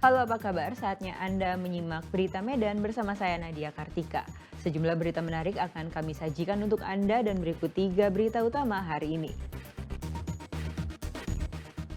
Halo, apa kabar? Saatnya Anda menyimak berita Medan bersama saya Nadia Kartika. Sejumlah berita menarik akan kami sajikan untuk Anda dan berikut 3 berita utama hari ini.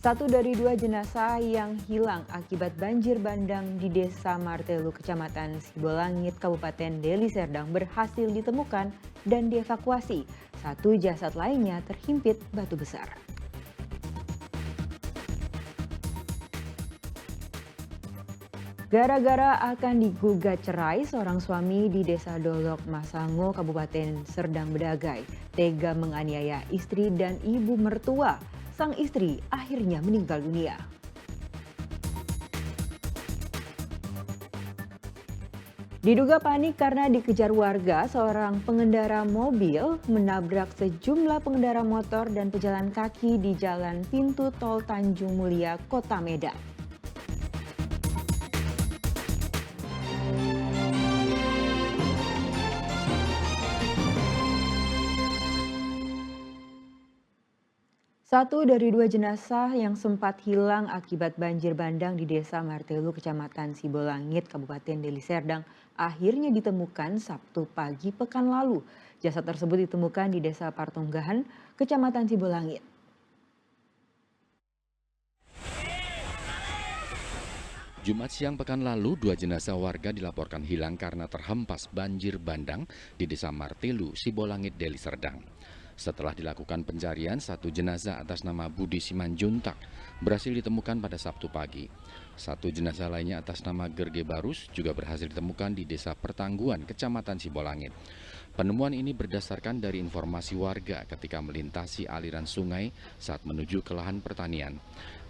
Satu dari 2 jenazah yang hilang akibat banjir bandang di Desa Martelu, Kecamatan Sibolangit, Kabupaten Deli Serdang berhasil ditemukan dan dievakuasi. Satu jasad lainnya terhimpit batu besar. Gara-gara akan digugat cerai, seorang suami di Desa Dolok Masango, Kabupaten Serdang Bedagai, tega menganiaya istri dan ibu mertua. Sang istri akhirnya meninggal dunia. Diduga panik karena dikejar warga, seorang pengendara mobil menabrak sejumlah pengendara motor dan pejalan kaki di Jalan Pintu Tol Tanjung Mulia, Kota Medan. Satu dari 2 jenazah yang sempat hilang akibat banjir bandang di Desa Martelu, Kecamatan Sibolangit, Kabupaten Deli Serdang, akhirnya ditemukan Sabtu pagi pekan lalu. Jasad tersebut ditemukan di Desa Partunggahan, Kecamatan Sibolangit. Jumat siang pekan lalu, 2 jenazah warga dilaporkan hilang karena terhempas banjir bandang di Desa Martelu, Sibolangit, Deli Serdang. Setelah dilakukan pencarian, 1 jenazah atas nama Budi Simanjuntak berhasil ditemukan pada Sabtu pagi. 1 jenazah lainnya atas nama Gerge Barus juga berhasil ditemukan di Desa Pertangguan, Kecamatan Sibolangit. Penemuan ini berdasarkan dari informasi warga ketika melintasi aliran sungai saat menuju ke lahan pertanian.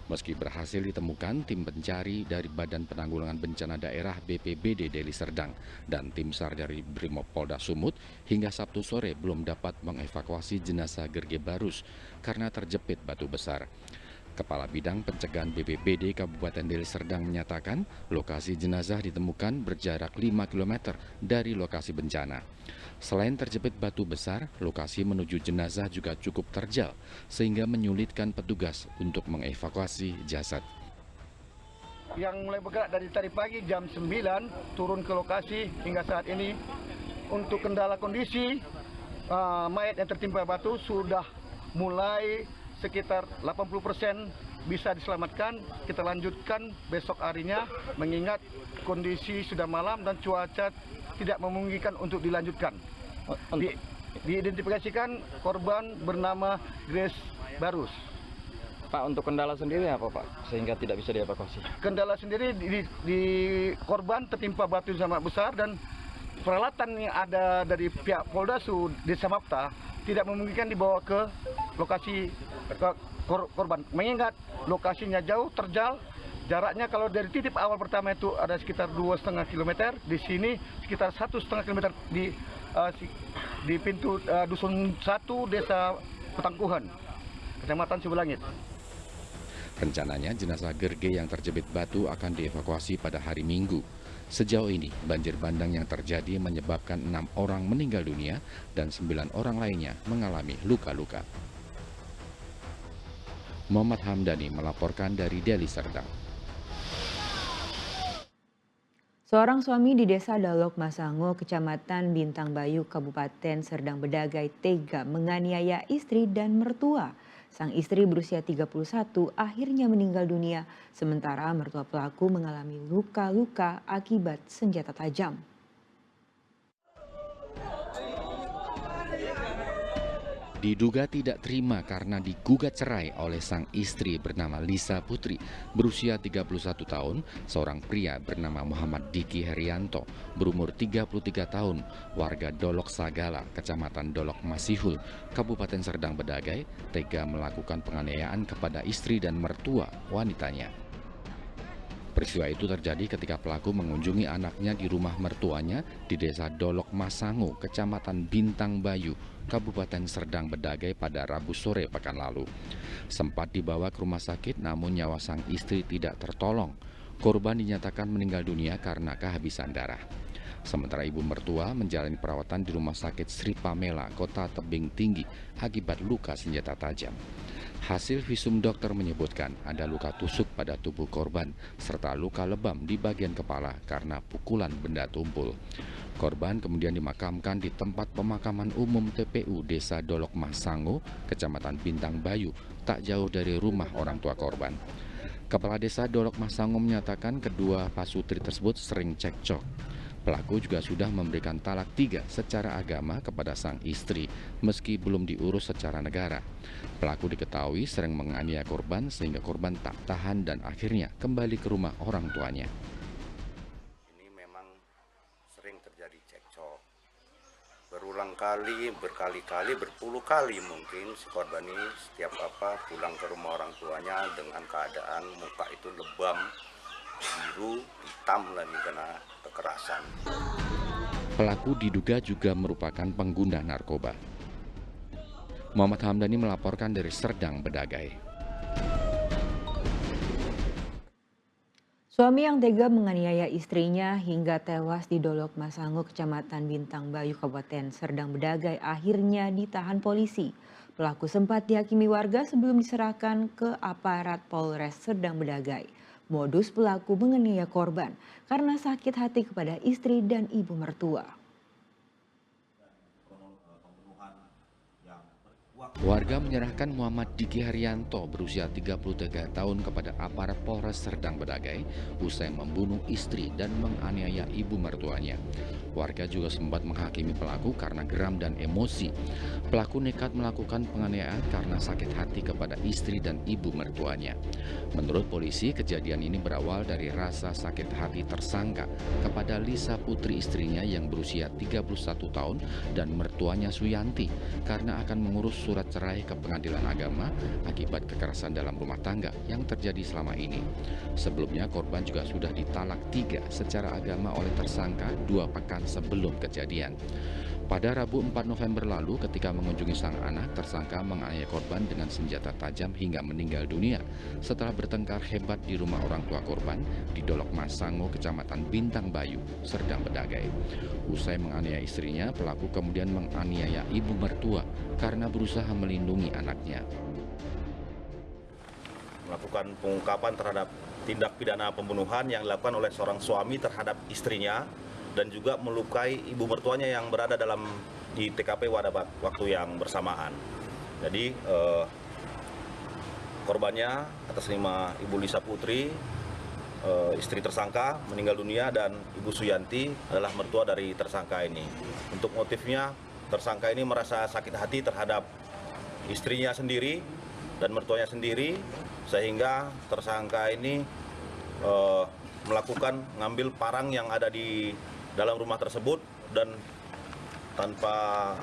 Meski berhasil ditemukan, tim pencari dari Badan Penanggulangan Bencana Daerah BPBD Deli Serdang dan tim SAR dari Brimob Polda Sumut hingga Sabtu sore belum dapat mengevakuasi jenazah Gerge Barus karena terjepit batu besar. Kepala Bidang Pencegahan BPBD Kabupaten Deli Serdang menyatakan lokasi jenazah ditemukan berjarak 5 km dari lokasi bencana. Selain terjepit batu besar, lokasi menuju jenazah juga cukup terjal sehingga menyulitkan petugas untuk mengevakuasi jasad. Yang mulai bergerak dari tadi pagi jam 9 turun ke lokasi hingga saat ini. Untuk kendala kondisi mayat yang tertimpa batu sudah mulai sekitar 80% bisa diselamatkan. Kita lanjutkan besok harinya mengingat kondisi sudah malam dan cuaca tidak memungkinkan untuk dilanjutkan. Diidentifikasikan korban bernama Grace Barus. Pak, untuk kendala sendiri apa Pak, sehingga tidak bisa dievakuasi? Kendala sendiri di korban tertimpa batu sangat besar dan peralatan yang ada dari pihak Polda Desa Mapta tidak memungkinkan dibawa ke lokasi korban. Mengingat lokasinya jauh, terjal, jaraknya kalau dari titik awal pertama itu ada sekitar 2,5 km, di sini sekitar 1,5 km di pintu Dusun 1 Desa Petangkuhan, Kecamatan Sibolangit. Rencananya jenazah Gerge yang terjepit batu akan dievakuasi pada hari Minggu. Sejauh ini, banjir bandang yang terjadi menyebabkan 6 orang meninggal dunia dan 9 orang lainnya mengalami luka-luka. Muhammad Hamdani melaporkan dari Deli Serdang. Seorang suami di Desa Dolok Masango, Kecamatan Bintang Bayu, Kabupaten Serdang Bedagai tega menganiaya istri dan mertua. Sang istri berusia 31 akhirnya meninggal dunia, sementara mertua pelaku mengalami luka-luka akibat senjata tajam. Diduga tidak terima karena digugat cerai oleh sang istri bernama Lisa Putri, berusia 31 tahun, seorang pria bernama Muhammad Diki Herianto, berumur 33 tahun, warga Dolok Sagala, Kecamatan Dolok Masihul, Kabupaten Serdang Bedagai, tega melakukan penganiayaan kepada istri dan mertua wanitanya. Peristiwa itu terjadi ketika pelaku mengunjungi anaknya di rumah mertuanya di Desa Dolok Masango, Kecamatan Bintang Bayu, Kabupaten Serdang Bedagai pada Rabu sore pekan lalu. Sempat dibawa ke rumah sakit namun nyawa sang istri tidak tertolong. Korban dinyatakan meninggal dunia karena kehabisan darah. Sementara ibu mertua menjalani perawatan di Rumah Sakit Sri Pamela, Kota Tebing Tinggi akibat luka senjata tajam. Hasil visum dokter menyebutkan ada luka tusuk pada tubuh korban serta luka lebam di bagian kepala karena pukulan benda tumpul. Korban kemudian dimakamkan di tempat pemakaman umum TPU Desa Dolok Masango, Kecamatan Bintang Bayu, tak jauh dari rumah orang tua korban. Kepala Desa Dolok Masango menyatakan kedua pasutri tersebut sering cekcok. Pelaku juga sudah memberikan talak 3 secara agama kepada sang istri meski belum diurus secara negara. Pelaku diketahui sering menganiaya korban sehingga korban tak tahan dan akhirnya kembali ke rumah orang tuanya. Ini memang sering terjadi cekcok. Berulang kali, berkali-kali, berpuluh kali mungkin si korban ini setiap pulang ke rumah orang tuanya dengan keadaan muka itu lebam, biru, hitam lagi kena kekerasan. Pelaku diduga juga merupakan pengguna narkoba. Muhammad Hamdani melaporkan dari Serdang, Bedagai. Suami yang tega menganiaya istrinya hingga tewas di Dolok Masango, Kecamatan Bintang Bayu, Kabupaten Serdang Bedagai akhirnya ditahan polisi. Pelaku sempat dihakimi warga sebelum diserahkan ke aparat Polres Serdang Bedagai. Modus pelaku menganiaya korban karena sakit hati kepada istri dan ibu mertua. Warga menyerahkan Muhammad Diki Haryanto berusia 33 tahun kepada aparat Polres Serdang Bedagai usai membunuh istri dan menganiaya ibu mertuanya. Warga juga sempat menghakimi pelaku karena geram dan emosi. Pelaku nekat melakukan penganiayaan karena sakit hati kepada istri dan ibu mertuanya. Menurut polisi, kejadian ini berawal dari rasa sakit hati tersangka kepada Lisa, putri istrinya yang berusia 31 tahun dan mertuanya Suyanti karena akan mengurus surat cerai ke pengadilan agama akibat kekerasan dalam rumah tangga yang terjadi selama ini. Sebelumnya korban juga sudah ditalak 3 secara agama oleh tersangka 2 pekan sebelum kejadian. Pada Rabu 4 November lalu ketika mengunjungi sang anak, tersangka menganiaya korban dengan senjata tajam hingga meninggal dunia setelah bertengkar hebat di rumah orang tua korban di Dolok Masango, Kecamatan Bintang Bayu, Serdang Bedagai. Usai menganiaya istrinya, pelaku kemudian menganiaya ibu mertua karena berusaha melindungi anaknya. Melakukan pengungkapan terhadap tindak pidana pembunuhan yang dilakukan oleh seorang suami terhadap istrinya dan juga melukai ibu mertuanya yang berada di TKP pada waktu yang bersamaan. Jadi korbannya atas nama Ibu Lisa Putri, istri tersangka, meninggal dunia, dan Ibu Suyanti adalah mertua dari tersangka ini. Untuk motifnya, tersangka ini merasa sakit hati terhadap istrinya sendiri dan mertuanya sendiri, sehingga tersangka ini mengambil parang yang ada di dalam rumah tersebut dan tanpa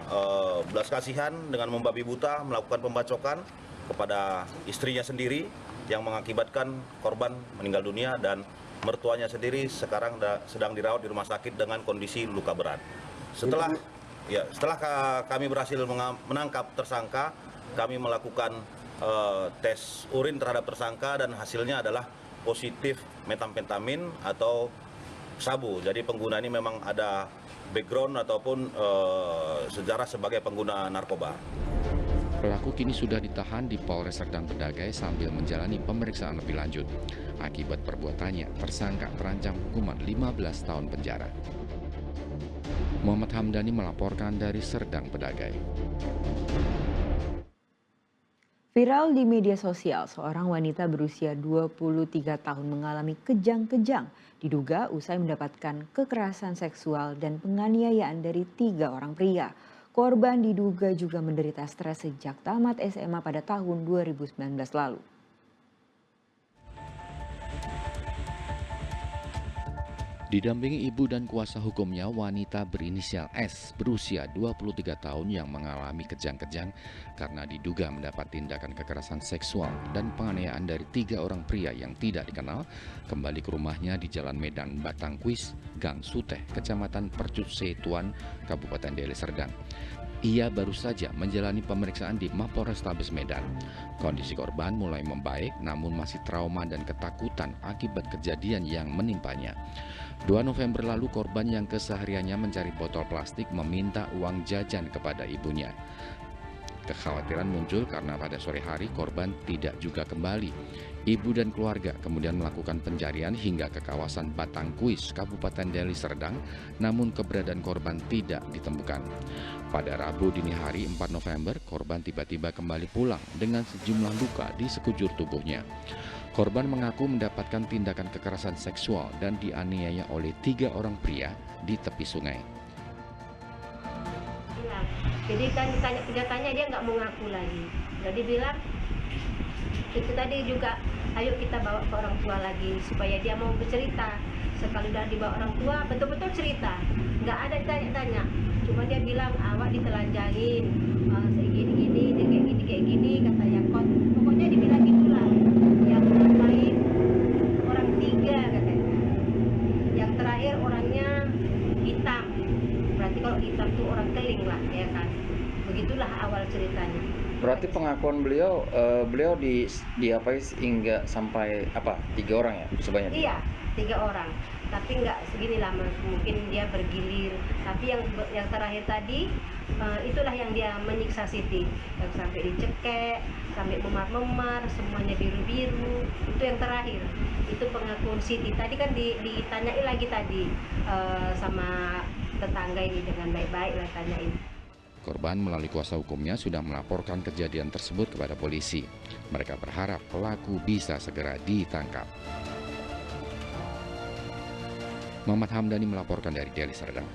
belas kasihan dengan membabi buta melakukan pembacokan kepada istrinya sendiri yang mengakibatkan korban meninggal dunia dan mertuanya sendiri sekarang sedang dirawat di rumah sakit dengan kondisi luka berat. Setelah kami berhasil menangkap tersangka, kami melakukan tes urin terhadap tersangka dan hasilnya adalah positif metamfetamin atau sabu. Jadi pengguna ini memang ada background ataupun sejarah sebagai pengguna narkoba. Pelaku kini sudah ditahan di Polres Serdang Bedagai sambil menjalani pemeriksaan lebih lanjut. Akibat perbuatannya, tersangka terancam hukuman 15 tahun penjara. Muhammad Hamdani melaporkan dari Serdang Bedagai. Viral di media sosial, seorang wanita berusia 23 tahun mengalami kejang-kejang diduga usai mendapatkan kekerasan seksual dan penganiayaan dari 3 orang pria. Korban diduga juga menderita stres sejak tamat SMA pada tahun 2019 lalu. Didampingi ibu dan kuasa hukumnya, wanita berinisial S berusia 23 tahun yang mengalami kejang-kejang karena diduga mendapat tindakan kekerasan seksual dan penganiayaan dari 3 orang pria yang tidak dikenal kembali ke rumahnya di Jalan Medan Batangkuis, Gang Suteh, Kecamatan Percut Setuan, Kabupaten Deli Serdang. Ia baru saja menjalani pemeriksaan di Mapolrestabes Medan. Kondisi korban mulai membaik namun masih trauma dan ketakutan akibat kejadian yang menimpanya. 2 November lalu korban yang kesehariannya mencari botol plastik meminta uang jajan kepada ibunya. Kekhawatiran muncul karena pada sore hari korban tidak juga kembali. Ibu dan keluarga kemudian melakukan pencarian hingga ke kawasan Batangkuis, Kabupaten Deli Serdang, namun keberadaan korban tidak ditemukan. Pada Rabu dini hari 4 November, korban tiba-tiba kembali pulang dengan sejumlah luka di sekujur tubuhnya. Korban mengaku mendapatkan tindakan kekerasan seksual dan dianiaya oleh 3 orang pria di tepi sungai. Jadi kan tanya dia nggak mau ngaku lagi. Jadi bilang itu tadi juga, ayo kita bawa ke orang tua lagi supaya dia mau bercerita. Sekali udah dibawa orang tua, betul-betul cerita, nggak ada tanya-tanya. Cuma dia bilang awak ditelanjangin, segini-gini, dia kayak gini, kata Yakot. Pokoknya dibilang gitulah. Yang lain orang 3 katanya. Yang terakhir orangnya hitam. Berarti kalau hitam tuh orang keling lah, ya kan. Begitulah awal ceritanya. Berarti pengakuan beliau diapain hingga sampai 3 orang ya sebanyak? Iya, 3 orang. Tapi nggak segini lama, mungkin dia bergilir. Tapi yang terakhir tadi itulah yang dia menyiksa Siti, yang sampai dicekek, sampai memar-memar, semuanya biru-biru. Itu yang terakhir. Itu pengakuan Siti. Tadi kan ditanyai lagi tadi sama tetangga ini dengan baik-baik lah tanyain. Korban melalui kuasa hukumnya sudah melaporkan kejadian tersebut kepada polisi. Mereka berharap pelaku bisa segera ditangkap. Muhammad Hamdani melaporkan dari Deli Serdang.